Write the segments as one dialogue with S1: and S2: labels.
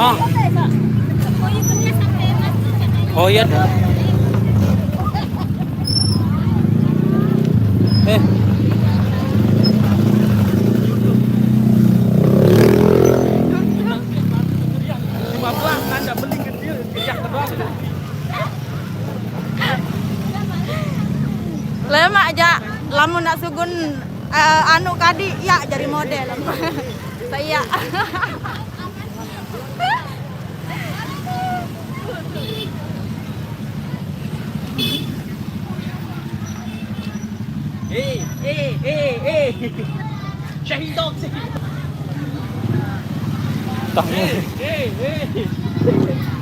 S1: Ah. Oh iya dah.
S2: Lama aja, lamun nak sugun anu kadi ya jadi model. Saya.
S3: Syahidok sih.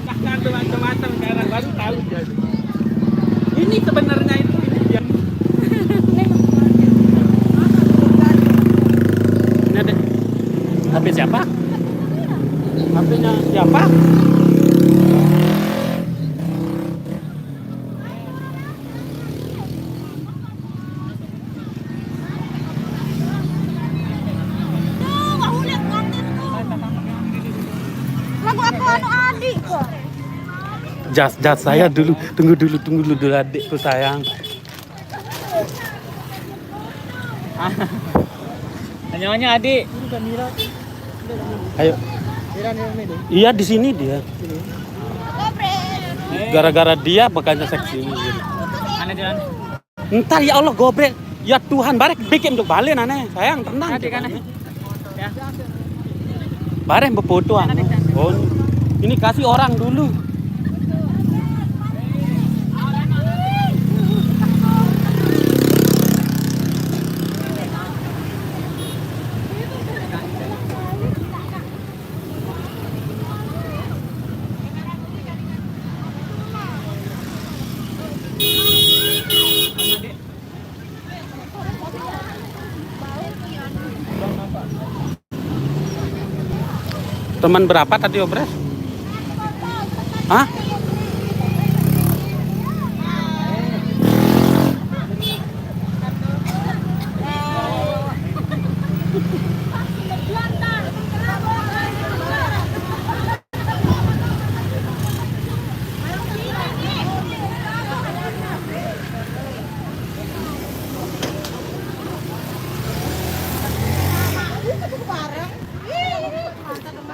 S3: Bahkan macam-macam sekarang baru tahu jadi. Ini sebenarnya itu dia.
S1: Ini ada HP siapa? HP-nya siapa?
S2: Lagu apa anu adik kok?
S1: Jas saya dulu. Tunggu dulu adikku sayang.
S3: Namanya adik.
S1: Ayo. Iya di sini dia. Gara-gara dia makanya seksi ini.
S3: Mana dia?
S1: Entar ya Allah gobrek. Ya Tuhan barek bikin untuk balik aneh. Sayang tenang.
S3: Adik kan? Ya.
S1: Bareng berfoto. Oh, ini kasih orang dulu. Teman berapa tadi Obres? Hah?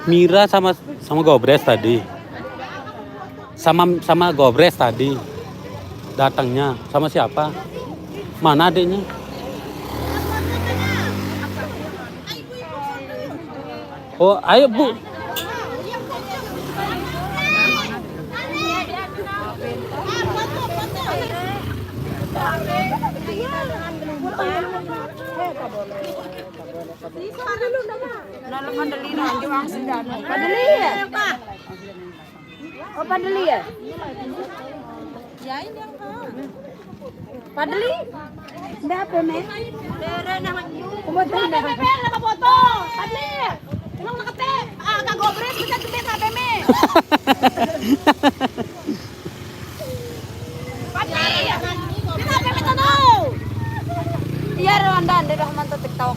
S1: Mira sama Gobres tadi. Sama Gobres tadi. Datangnya sama siapa? Mana adiknya? Oh, ayo Bu.
S2: Padeli ya? Oh Padeli ya? Ya ini yang Padeli? Nda apa men? Dere nama Kumoto nda apa nama foto? Padeli. Emang nakate Kak Gobres bisa gede sampai me. Padeli. Kita apa me to? Iya Rwanda ande dah mantap TikTok.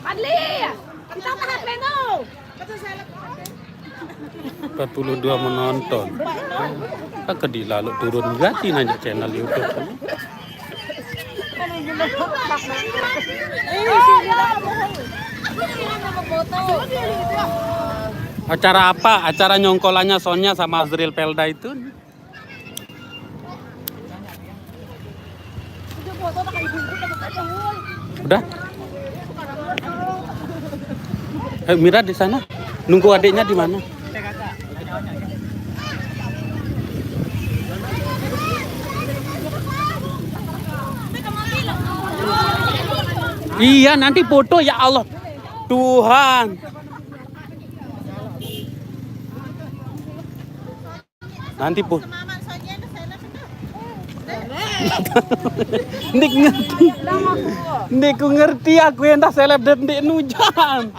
S2: Adli, kita tahan menu.
S1: 42 menonton. Kakak di lalu turun ganti nanya channel YouTube. Acara apa? Acara nyongkolannya Sonya sama Azril Pelda itu. Udah? Mira di sana. Nunggu adiknya di mana? Iya, nanti foto ya Allah. Tuhan. Nanti pun. Ndik ngerti. Ndik ku ngerti aku yang tak seleb dan ndik nujan.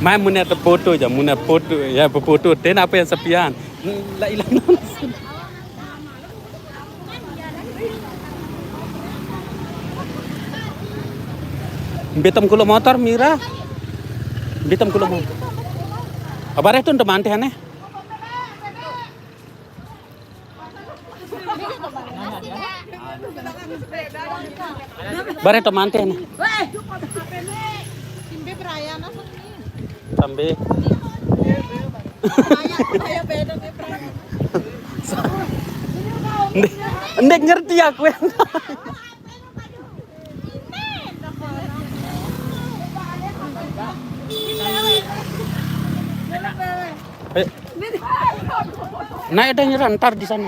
S1: Main muna ada foto aja, muna foto ya foto. Ten apa yang sepian? Lah ilang non. Betam kulo motor Mira. Betam kulo motor. Abare itu untuk mantai aneh. Bare to mantai aneh.
S2: Simbe beraya nasa ni.
S1: Sampai.
S2: Kaya beda ni beraya.
S1: Ndek ngerti aku yang. Naik ada ntar di sana.